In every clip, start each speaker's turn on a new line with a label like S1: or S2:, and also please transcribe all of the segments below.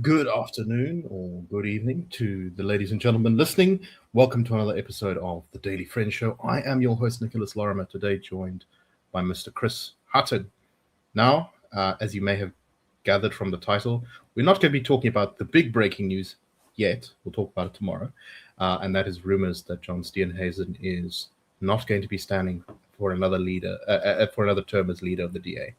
S1: Good afternoon or good evening to the ladies and gentlemen listening. Welcome to another episode of the Daily Friend Show. I am your host, Nicholas Lorimer, today joined by Mr. Chris Hattingh. Now, as you may have gathered from the title, we're not going to be talking about the big breaking news yet. We'll talk about it tomorrow. And that is rumors that John Steenhuisen is not going to be standing for another term as leader of the DA.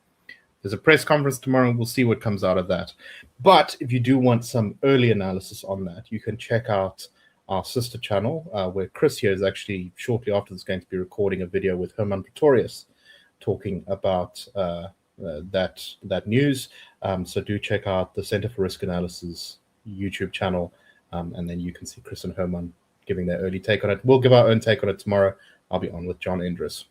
S1: There's a press conference tomorrow, and we'll see what comes out of that. But if you do want some early analysis on that, you can check out our sister channel, where Chris here is actually shortly after this going to be recording a video with Herman Pretorius talking about that news. So do check out the Center for Risk Analysis YouTube channel, and then you can see Chris and Herman giving their early take on it. We'll give our own take on it tomorrow. I'll be on with John Endres.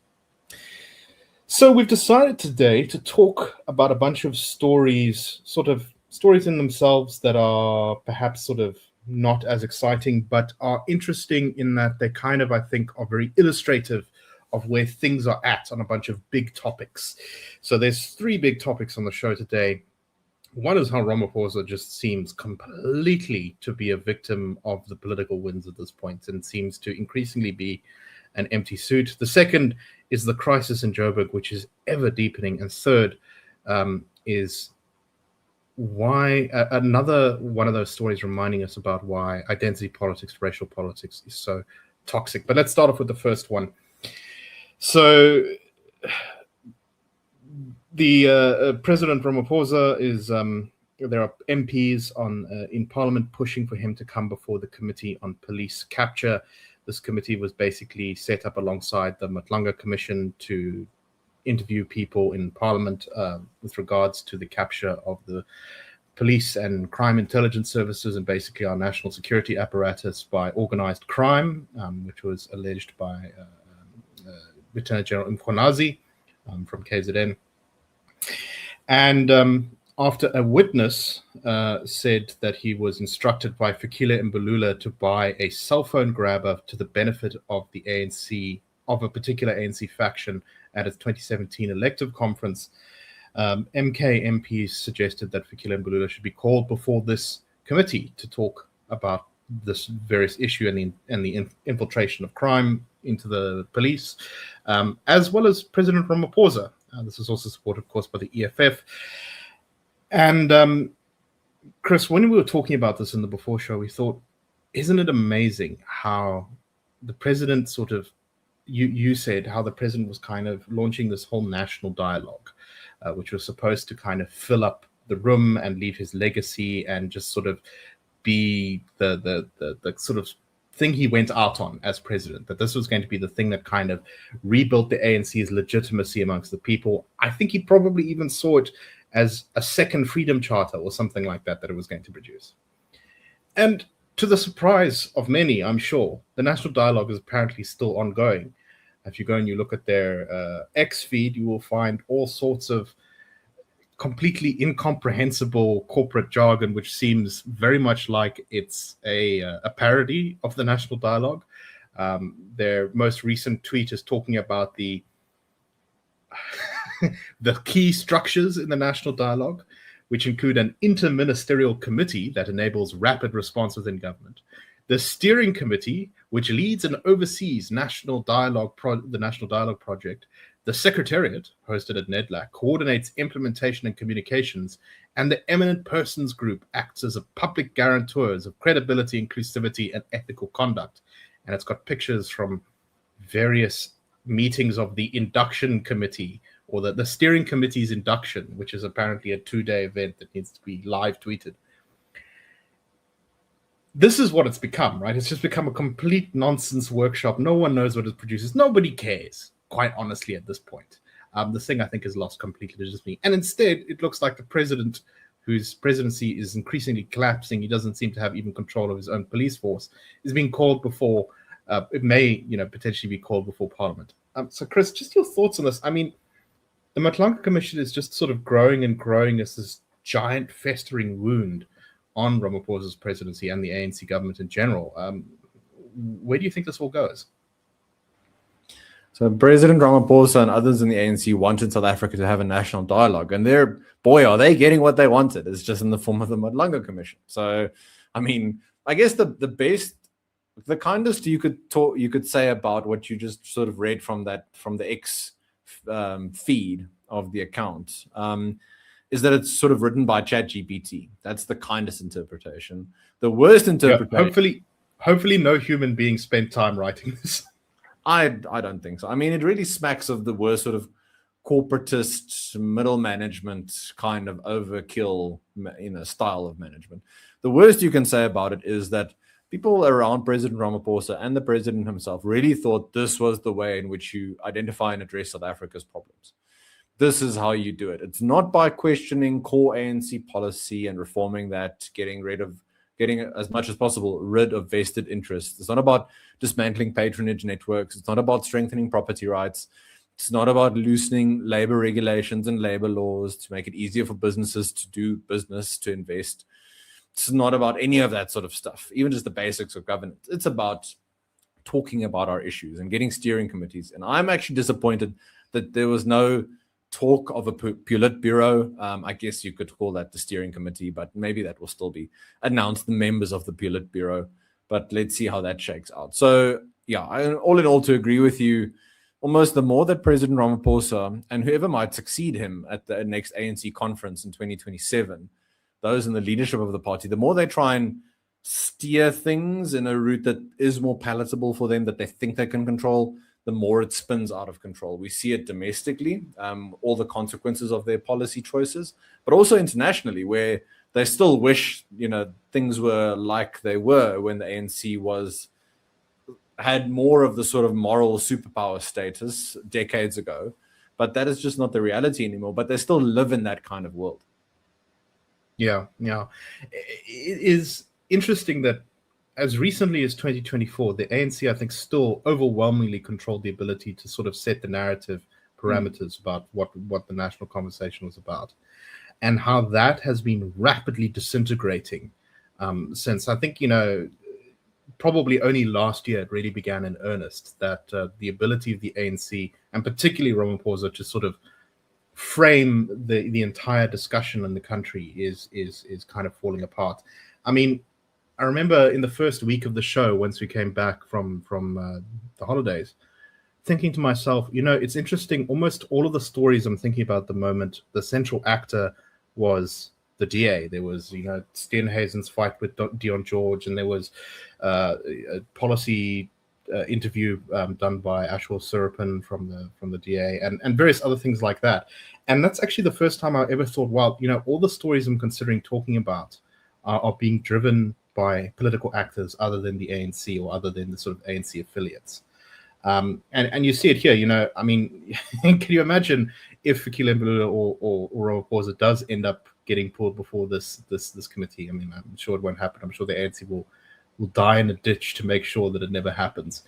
S1: So we've decided today to talk about a bunch of stories in themselves that are perhaps sort of not as exciting, but are interesting in that they kind of, I think, are very illustrative of where things are at on a bunch of big topics. So there's three big topics on the show today. One is how Ramaphosa just seems completely to be a victim of the political winds at this point and seems to increasingly be an empty suit. The second is the crisis in Joburg, which is ever deepening. And third is why another one of those stories reminding us about why identity politics, racial politics is so toxic. But let's start off with the first one. So the President Ramaphosa is there are MPs in Parliament pushing for him to come before the Committee on Police Capture. This committee was basically set up alongside the Matlanga Commission to interview people in Parliament with regards to the capture of the police and crime intelligence services and basically our national security apparatus by organized crime, which was alleged by Lieutenant General Mkhwanazi from KZN. And after a witness said that he was instructed by Fikile Mbalula to buy a cell phone grabber to the benefit of the ANC, of a particular ANC faction at its 2017 elective conference, MK MPs suggested that Fikile Mbalula should be called before this committee to talk about this various issue and the infiltration of crime into the police, as well as President Ramaphosa. This was also supported, of course, by the EFF. And Chris, when we were talking about this in the before show, we thought, isn't it amazing how the president sort of, you said how the president was kind of launching this whole national dialogue, which was supposed to kind of fill up the room and leave his legacy and just sort of be the sort of thing he went out on as president, that this was going to be the thing that kind of rebuilt the ANC's legitimacy amongst the people. I think he probably even saw it as a second freedom charter or something like that it was going to produce. And to the surprise of many, I'm sure, the national dialogue is apparently still ongoing. If you go and you look at their X feed, you will find all sorts of completely incomprehensible corporate jargon, which seems very much like it's a parody of the national dialogue. Their most recent tweet is talking about the key structures in the national dialogue, which include an interministerial committee that enables rapid response within government, the steering committee, which leads and oversees the National Dialogue Project, the Secretariat, hosted at NEDLAC, coordinates implementation and communications, and the Eminent Persons Group acts as a public guarantors of credibility, inclusivity, and ethical conduct. And it's got pictures from various meetings of the induction committee, or the steering committee's induction, which is apparently a 2-day event that needs to be live tweeted. This is what it's become, right? It's just become a complete nonsense workshop. No one knows what it produces. Nobody cares, quite honestly, at this point. The thing, I think, has lost completely legitimacy. And instead, it looks like the president, whose presidency is increasingly collapsing, he doesn't seem to have even control of his own police force, is being called before, it may potentially be called before Parliament. So, Chris, just your thoughts on this. I mean, the Matlanga Commission is just sort of growing and growing as this giant festering wound on Ramaphosa's presidency and the ANC government in general. Where do you think this all goes?
S2: So President Ramaphosa and others in the ANC wanted South Africa to have a national dialogue, and are they getting what they wanted? It's just in the form of the Madlanga Commission. So, I mean, I guess the best, the kindest you could say about what you just sort of read from the X feed of the account is that it's sort of written by ChatGPT. That's the kindest interpretation. The worst interpretation.
S1: Yeah, hopefully, no human being spent time writing this.
S2: I don't think so. I mean, it really smacks of the worst sort of corporatist middle management kind of overkill, style of management. The worst you can say about it is that people around President Ramaphosa and the president himself really thought this was the way in which you identify and address South Africa's problems. This is how you do it. It's not by questioning core ANC policy and reforming that, getting as much as possible rid of vested interests. It's not about dismantling patronage networks. It's not about strengthening property rights. It's not about loosening labor regulations and labor laws to make it easier for businesses to do business, to invest. It's not about any of that sort of stuff, even just the basics of governance. It's about talking about our issues and getting steering committees. And I'm actually disappointed that there was no talk of a Politburo. I guess you could call that the steering committee, but maybe that will still be announced, the members of the Politburo. But let's see how that shakes out. So, yeah, all in all, to agree with you, almost the more that President Ramaphosa and whoever might succeed him at the next ANC conference in 2027, those in the leadership of the party, the more they try and steer things in a route that is more palatable for them, that they think they can control, the more it spins out of control. We see it domestically, all the consequences of their policy choices, but also internationally, where they still wish, things were like they were when the ANC had more of the sort of moral superpower status decades ago. But that is just not the reality anymore. But they still live in that kind of world.
S1: Yeah. It is interesting that as recently as 2024, the ANC, I think, still overwhelmingly controlled the ability to sort of set the narrative parameters about what the national conversation was about, and how that has been rapidly disintegrating since, I think, probably only last year it really began in earnest, that the ability of the ANC, and particularly Ramaphosa, to sort of frame the entire discussion in the country is kind of falling apart. I mean, I remember in the first week of the show, once we came back from the holidays, thinking to myself, it's interesting. Almost all of the stories I'm thinking about at the moment, the central actor was the DA. There was, Steenhuisen's fight with Dion George, and there was a policy interview done by Ashwell Surapin from the DA, and various other things like that. And that's actually the first time I ever thought, well, all the stories I'm considering talking about are being driven by political actors other than the ANC or other than the sort of ANC affiliates. And you see it here, I mean, can you imagine if Fikile Mbalula or Ramaphosa does end up getting pulled before this committee? I mean, I'm sure it won't happen. I'm sure the ANC will die in a ditch to make sure that it never happens.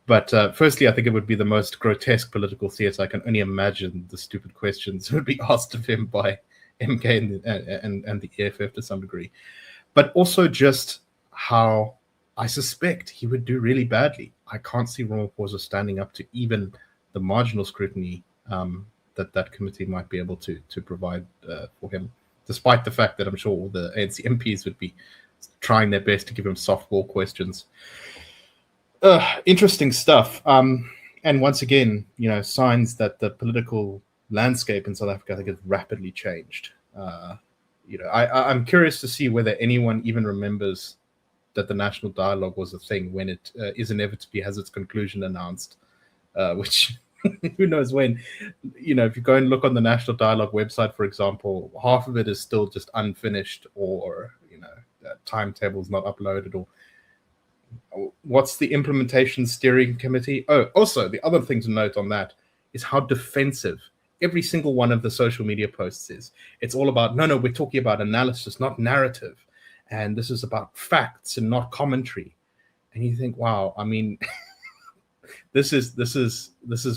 S1: But firstly, I think it would be the most grotesque political theater. I can only imagine the stupid questions that would be asked of him by MK and the EFF to some degree. But also just how I suspect he would do really badly. I can't see Ramaphosa standing up to even the marginal scrutiny that committee might be able to provide for him, despite the fact that I'm sure all the ANC MPs would be trying their best to give him softball questions. Interesting stuff. And once again, signs that the political landscape in South Africa, I think, has rapidly changed. I'm curious to see whether anyone even remembers that the national dialogue was a thing when it is inevitably has its conclusion announced, which who knows when. If you go and look on the national dialogue website, for example, half of it is still just unfinished, or timetables not uploaded, or what's the implementation steering committee? Oh, also the other thing to note on that is how defensive every single one of the social media posts is. It's all about, no, we're talking about analysis, not narrative. And this is about facts and not commentary. And you think, wow, I mean, this is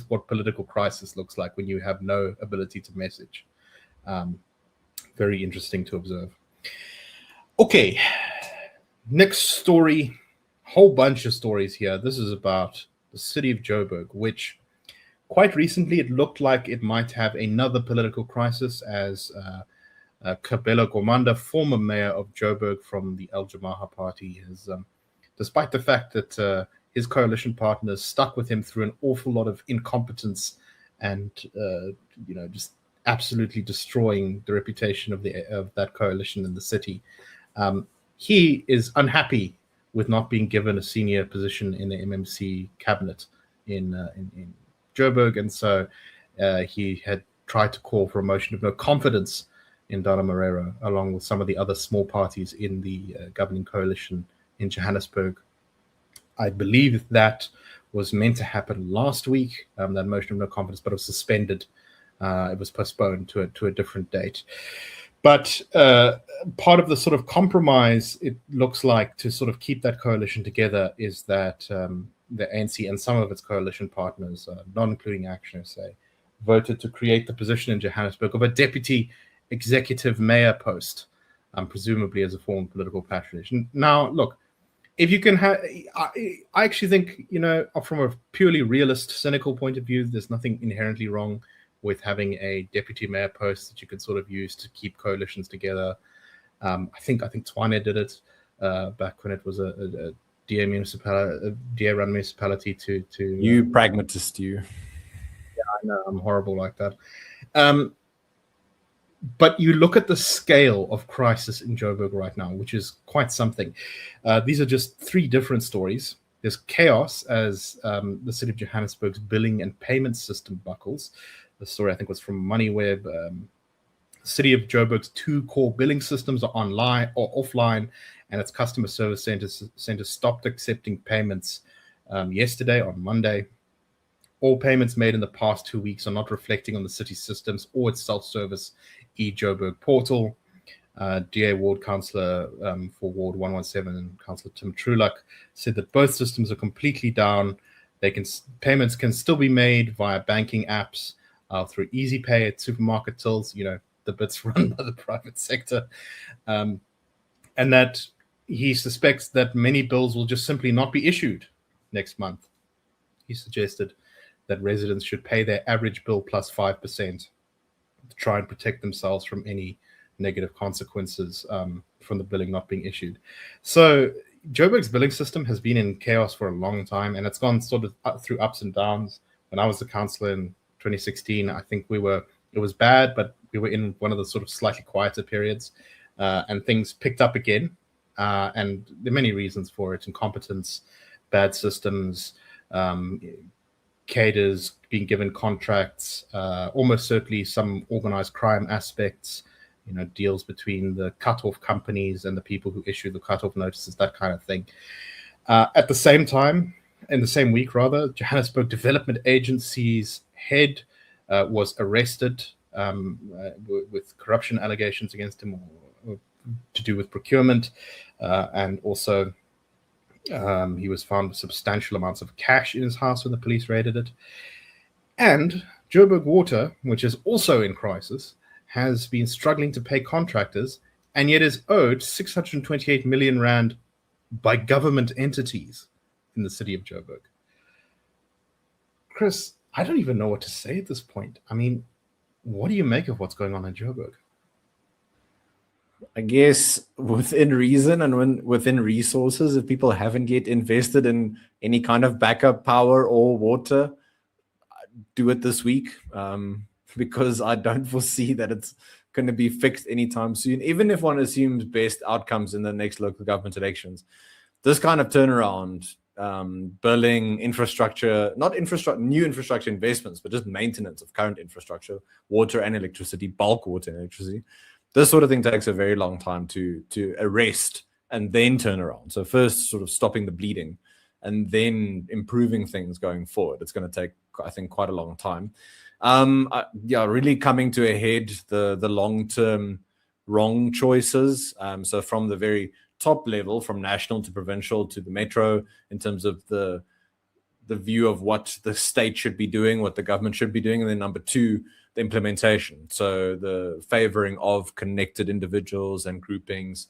S1: what political crisis looks like when you have no ability to message. Very interesting to observe. Okay, next story, whole bunch of stories here. This is about the city of Joburg, which quite recently, it looked like it might have another political crisis as Kabelo Gomanda, former mayor of Joburg from the El Jamaha party, has, despite the fact that his coalition partners stuck with him through an awful lot of incompetence and just absolutely destroying the reputation of that coalition in the city. He is unhappy with not being given a senior position in the MMC cabinet in Joburg, and so he had tried to call for a motion of no confidence in Dana Moreira, along with some of the other small parties in the governing coalition in Johannesburg. I believe that was meant to happen last week, that motion of no confidence, but it was suspended. It was postponed to a different date. But part of the sort of compromise, it looks like, to sort of keep that coalition together is that the ANC and some of its coalition partners, not including Action SA, voted to create the position in Johannesburg of a deputy executive mayor post, presumably as a form of political patronage. Now, look, if you can have, I actually think, from a purely realist, cynical point of view, there's nothing inherently wrong with having a deputy mayor post that you could sort of use to keep coalitions together. I think Tshwane did it back when it was a DA run municipality to
S2: you pragmatist, you.
S1: Yeah, I know, I'm horrible like that. But you look at the scale of crisis in Joburg right now, which is quite something. These are just three different stories. There's chaos as the city of Johannesburg's billing and payment system buckles. The story, I think, was from MoneyWeb. The city of Joburg's two core billing systems are online or offline, and its customer service center stopped accepting payments yesterday, on Monday. All payments made in the past 2 weeks are not reflecting on the city's systems or its self-service e-Joburg portal. DA Ward Councillor for Ward 117, Councillor Tim Trulak, said that both systems are completely down. Payments can still be made via banking apps, through EasyPay at supermarket tills, the bits run by the private sector, and that he suspects that many bills will just simply not be issued next month. He suggested that residents should pay their average bill plus 5% to try and protect themselves from any negative consequences from the billing not being issued. So Joburg's billing system has been in chaos for a long time, and it's gone sort of through ups and downs. When I was the councillor in 2016, I think it was bad, but we were in one of the sort of slightly quieter periods, and things picked up again. And there are many reasons for it: incompetence, bad systems, cadres being given contracts, almost certainly some organized crime aspects, deals between the cutoff companies and the people who issue the cutoff notices, that kind of thing. At the same time, in the same week rather, Johannesburg Development Agency's head was arrested with corruption allegations against him, or to do with procurement, and also he was found with substantial amounts of cash in his house when the police raided it. And Joburg Water, which is also in crisis, has been struggling to pay contractors, and yet is owed 628 million rand by government entities in the city of Joburg. Chris, I don't even know what to say at this point. I mean, what do you make of what's going on in Joburg?
S2: I guess within reason and within resources, if people haven't yet invested in any kind of backup power or water, do it this week, because I don't foresee that it's going to be fixed anytime soon. Even if one assumes best outcomes in the next local government elections, this kind of turnaround, building infrastructure, not new infrastructure investments, but just maintenance of current infrastructure, water and electricity, bulk water and electricity, this sort of thing takes a very long time to arrest and then turn around. So first sort of stopping the bleeding and then improving things going forward. It's going to take, I think, quite a long time. Really coming to a head, the long-term wrong choices. So from the very top level, from national to provincial to the metro, in terms of the view of what the state should be doing, what the government should be doing. And then number two, the implementation. So the favoring of connected individuals and groupings,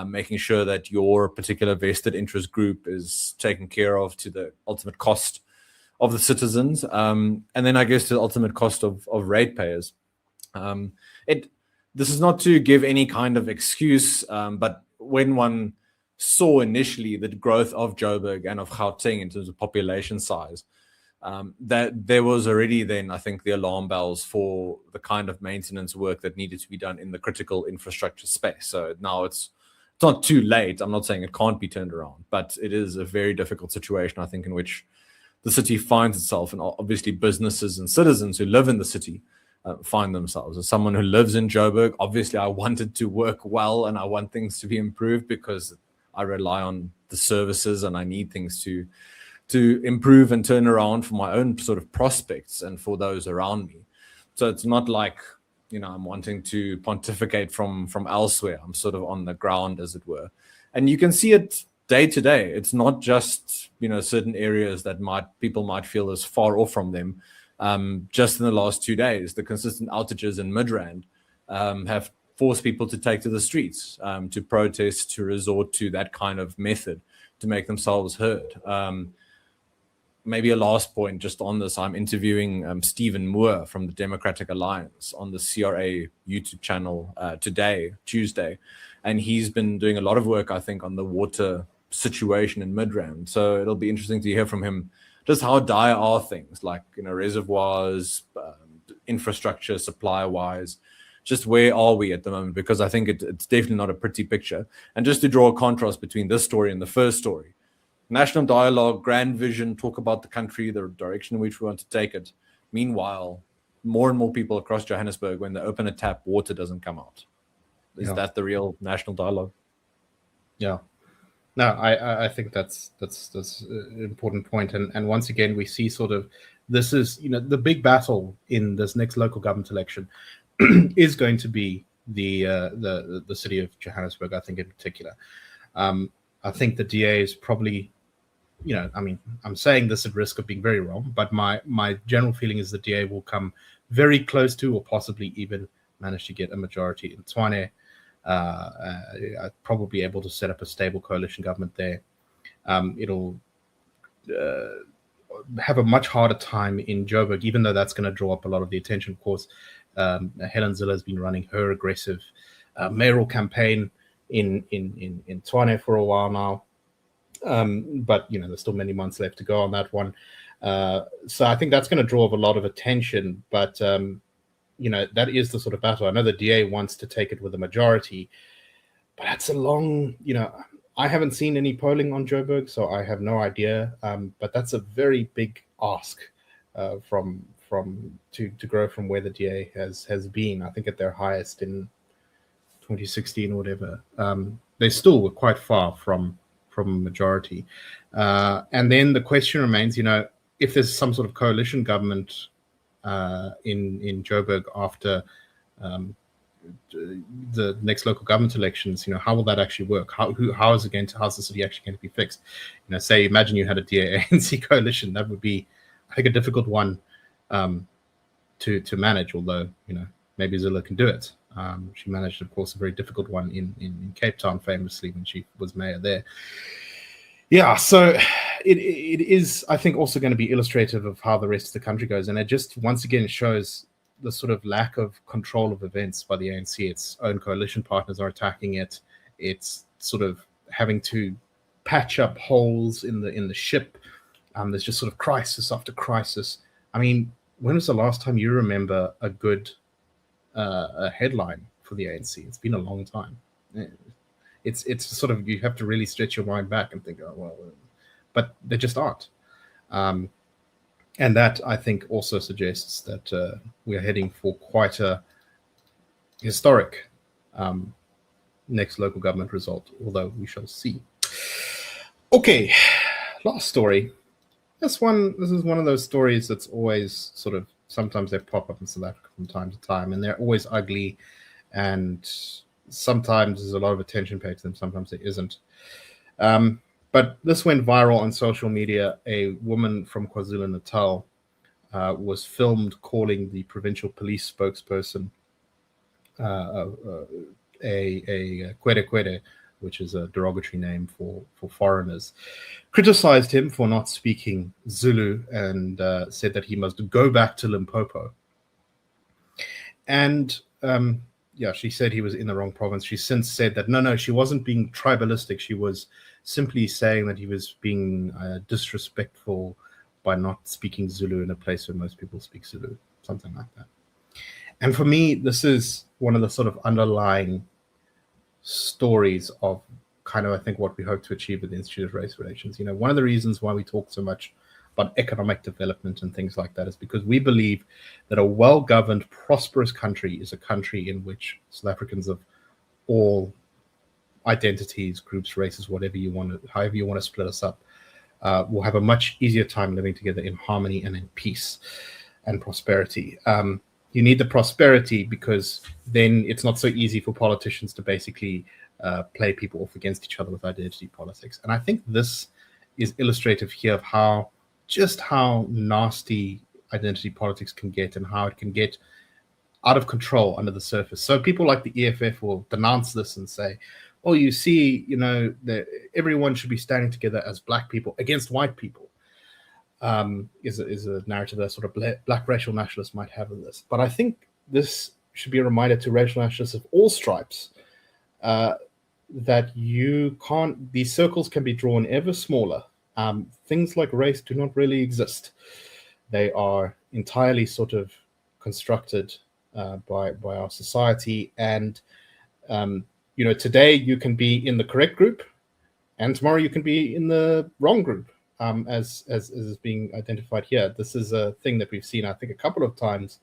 S2: making sure that your particular vested interest group is taken care of to the ultimate cost of the citizens, and then I guess the ultimate cost of ratepayers. This is not to give any kind of excuse, but when one saw initially the growth of Joburg and of Gauteng in terms of population size, that there was already then, I think, the alarm bells for the kind of maintenance work that needed to be done in the critical infrastructure space. So now it's not too late. I'm not saying it can't be turned around, but it is a very difficult situation, I think, in which the city finds itself, and obviously businesses and citizens who live in the city find themselves. As someone who lives in Joburg, obviously I wanted to work well and I want things to be improved because I rely on the services and I need things to improve and turn around for my own sort of prospects and for those around me. So it's not like, I'm wanting to pontificate from elsewhere. I'm sort of on the ground, as it were. And you can see it day to day. It's not just, certain areas that people might feel as far off from them. Just in the last 2 days, the consistent outages in Midrand have forced people to take to the streets, to protest, to resort to that kind of method to make themselves heard. Maybe a last point just on this, I'm interviewing Stephen Moore from the Democratic Alliance on the CRA YouTube channel today, Tuesday, and he's been doing a lot of work, I think, on the water situation in Midrand. So it'll be interesting to hear from him just how dire are things, like reservoirs, infrastructure, supply-wise. Just where are we at the moment? Because I think it's definitely not a pretty picture. And just to draw a contrast between this story and the first story, national dialogue, grand vision, talk about the country, the direction in which we want to take it. Meanwhile, more and more people across Johannesburg, when they open a tap, water doesn't come out. Is that the real national dialogue?
S1: Yeah. No, I think that's an important point. And once again, we see sort of this is, the big battle in this next local government election is going to be the city of Johannesburg, I think, in particular. I think the DA is probably, I'm saying this at risk of being very wrong, but my general feeling is the DA will come very close to, or possibly even manage to get a majority in Tshwane. Probably able to set up a stable coalition government there. It'll have a much harder time in Joburg, even though that's going to draw up a lot of the attention. Of course, Helen Zille has been running her aggressive mayoral campaign in Tshwane for a while now. But there's still many months left to go on that one. So I think that's going to draw up a lot of attention. But that is the sort of battle. I know the DA wants to take it with a majority, but that's a long, I haven't seen any polling on Joburg, so I have no idea. But that's a very big ask to grow from where the DA has been. I think at their highest in 2016 or whatever. They still were quite far from a majority. And then the question remains, if there's some sort of coalition government in Joburg after the next local government elections, how will that actually work? How's the city actually going to be fixed? Imagine you had a DA-ANC coalition. That would be, I think, a difficult one to manage, although, maybe Zille can do it. She managed, of course, a very difficult one in Cape Town, famously, when she was mayor there. Yeah, so it is, I think, also going to be illustrative of how the rest of the country goes. And it just, once again, shows the sort of lack of control of events by the ANC. Its own coalition partners are attacking it. It's sort of having to patch up holes in the ship. There's just sort of crisis after crisis. I mean, when was the last time you remember a good headline for the ANC? It's been a long time. It's sort of, you have to really stretch your mind back and think, oh, well, but they just aren't. And that, I think, also suggests that we are heading for quite a historic next local government result, although we shall see. Okay, last story. This is one of those stories that's always sort of, sometimes they pop up in South Africa from time to time, and they're always ugly, and sometimes there's a lot of attention paid to them, sometimes there isn't. But this went viral on social media. A woman from KwaZulu-Natal was filmed calling the provincial police spokesperson a kwere kwere, which is a derogatory name for foreigners, criticized him for not speaking Zulu and said that he must go back to Limpopo. And she said he was in the wrong province. She's since said that no, she wasn't being tribalistic. She was simply saying that he was being disrespectful by not speaking Zulu in a place where most people speak Zulu, something like that. And for me, this is one of the sort of underlying stories of kind of, I think, what we hope to achieve with the Institute of Race Relations. You know, one of the reasons why we talk so much about economic development and things like that is because we believe that a well-governed, prosperous country is a country in which South Africans of all identities, groups, races, whatever you want to, however you want to split us up, will have a much easier time living together in harmony and in peace and prosperity. You need the prosperity because then it's not so easy for politicians to basically play people off against each other with identity politics. And I think this is illustrative here of how nasty identity politics can get and how it can get out of control under the surface. So people like the EFF will denounce this and say, oh, you see, you know, that everyone should be standing together as black people against white people. Is a narrative that sort of black racial nationalists might have in this. But I think this should be a reminder to racial nationalists of all stripes that you can't, these circles can be drawn ever smaller. Things like race do not really exist. They are entirely sort of constructed by our society. And, you know, today you can be in the correct group and tomorrow you can be in the wrong group. As is being identified here. This is a thing that we've seen, I think, a couple of times,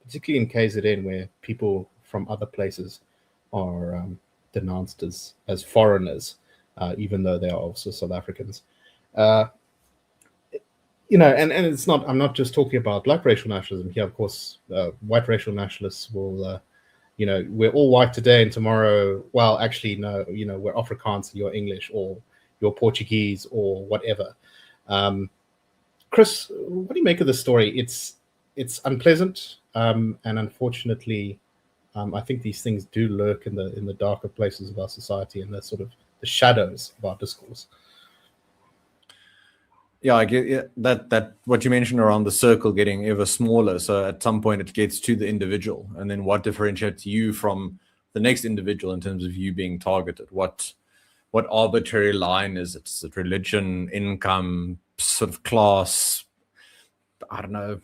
S1: particularly in KZN, where people from other places are denounced as foreigners, even though they are also South Africans. You know, and it's not, I'm not just talking about black racial nationalism here. Of course, white racial nationalists will, you know, we're all white today and tomorrow, well, actually, no, you know, we're Afrikaans and you're English or you're Portuguese or whatever. Chris, what do you make of this story? It's unpleasant, and unfortunately, I think these things do lurk in the darker places of our society and the sort of the shadows of our discourse.
S2: Yeah, I get that what you mentioned around the circle getting ever smaller. So at some point it gets to the individual, and then what differentiates you from the next individual in terms of you being targeted? What arbitrary line is it? Is it religion, income, sort of class? I don't know,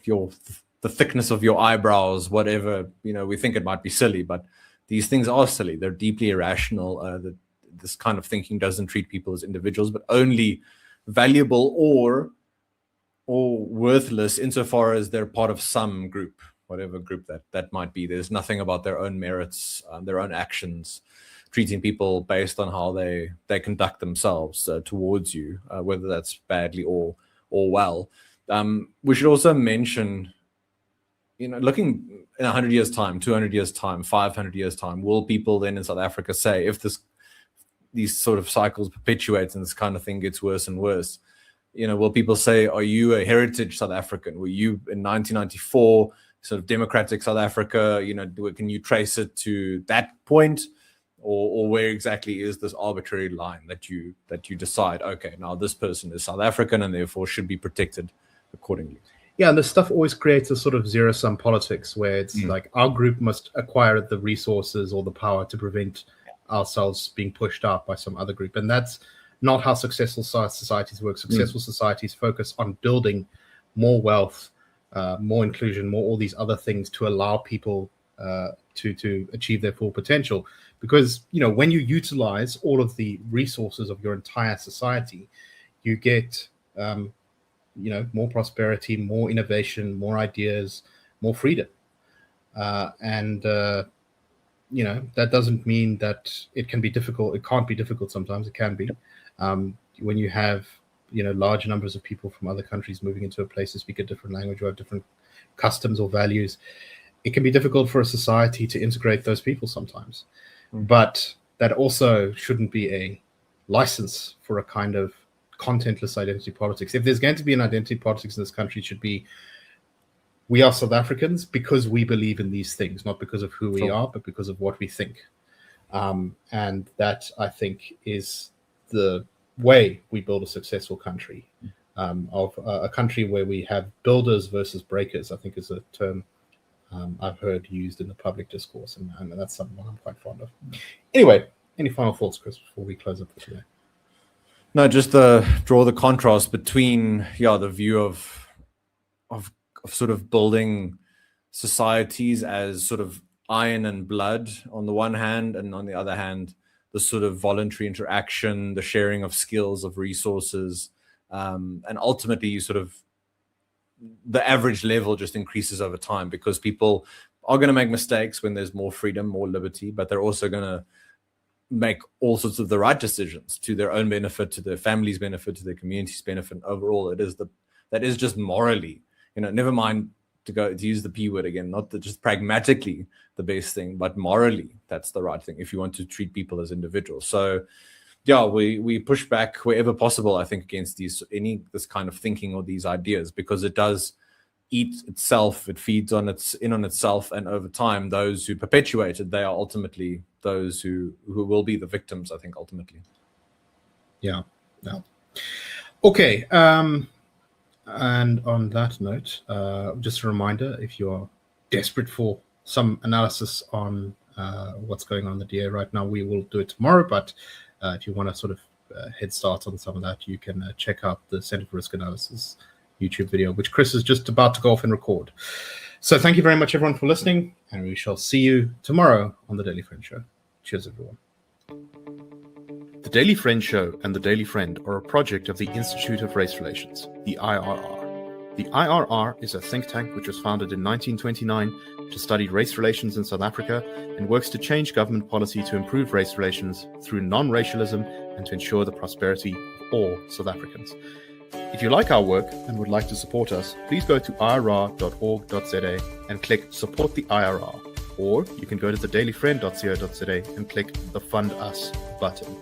S2: the thickness of your eyebrows, whatever. You know, we think it might be silly, but these things are silly. They're deeply irrational. This kind of thinking doesn't treat people as individuals, but only valuable or worthless insofar as they're part of some group, whatever group that might be. There's nothing about their own merits, their own actions, treating people based on how they conduct themselves towards you, whether that's badly or well. We should also mention, you know, looking in 100 years' time, 200 years' time, 500 years' time, will people then in South Africa say, if these sort of cycles perpetuate and this kind of thing gets worse and worse, you know, will people say, are you a heritage South African? Were you in 1994 sort of democratic South Africa? You know, can you trace it to that point? Or where exactly is this arbitrary line that you decide, okay, now this person is South African and therefore should be protected accordingly?
S1: Yeah, and this stuff always creates a sort of zero-sum politics where it's like our group must acquire the resources or the power to prevent ourselves being pushed out by some other group. And that's not how successful societies work. Successful societies focus on building more wealth, more inclusion, more all these other things to allow people to achieve their full potential. Because, you know, when you utilize all of the resources of your entire society, you get, you know, more prosperity, more innovation, more ideas, more freedom. And you know, that doesn't mean that it can be difficult. It can't be difficult sometimes. It can be. When you have, you know, large numbers of people from other countries moving into a place to speak a different language or have different customs or values, it can be difficult for a society to integrate those people sometimes. But that also shouldn't be a license for a kind of contentless identity politics. If there's going to be an identity politics in this country, it should be, we are South Africans because we believe in these things, not because of who we are, but because of what we think. And that, I think, is the way we build a successful country. Of a country where we have builders versus breakers, I think is a term I've heard used in the public discourse, and that's something I'm quite fond of. Anyway, any final thoughts, Chris, before we close up for today?
S2: No, just draw the contrast between the view of sort of building societies as sort of iron and blood on the one hand, and on the other hand, the sort of voluntary interaction, the sharing of skills, of resources, and ultimately you sort of the average level just increases over time, because people are going to make mistakes when there's more freedom, more liberty, but they're also going to make all sorts of the right decisions to their own benefit, to their family's benefit, to their community's benefit. Overall, that is just morally, never mind to use the P word again, not just pragmatically the best thing, but morally that's the right thing if you want to treat people as individuals. So we push back wherever possible, I think, against this kind of thinking or these ideas, because it does eat itself, it feeds on itself, and over time those who perpetuate it, they are ultimately those who will be the victims, I think, ultimately.
S1: Yeah. Okay. And on that note, just a reminder, if you are desperate for some analysis on what's going on in the DA right now, we will do it tomorrow. But if you want to sort of head start on some of that, you can check out the Center for Risk Analysis YouTube video, which Chris is just about to go off and record. So thank you very much, everyone, for listening, and we shall see you tomorrow on The Daily Friend Show. Cheers, everyone. The Daily Friend Show and The Daily Friend are a project of the Institute of Race Relations, the IRR. The IRR is a think tank which was founded in 1929 to study race relations in South Africa and works to change government policy to improve race relations through non-racialism and to ensure the prosperity of all South Africans. If you like our work and would like to support us, please go to irr.org.za and click Support the IRR. Or you can go to thedailyfriend.co.za and click the Fund Us button.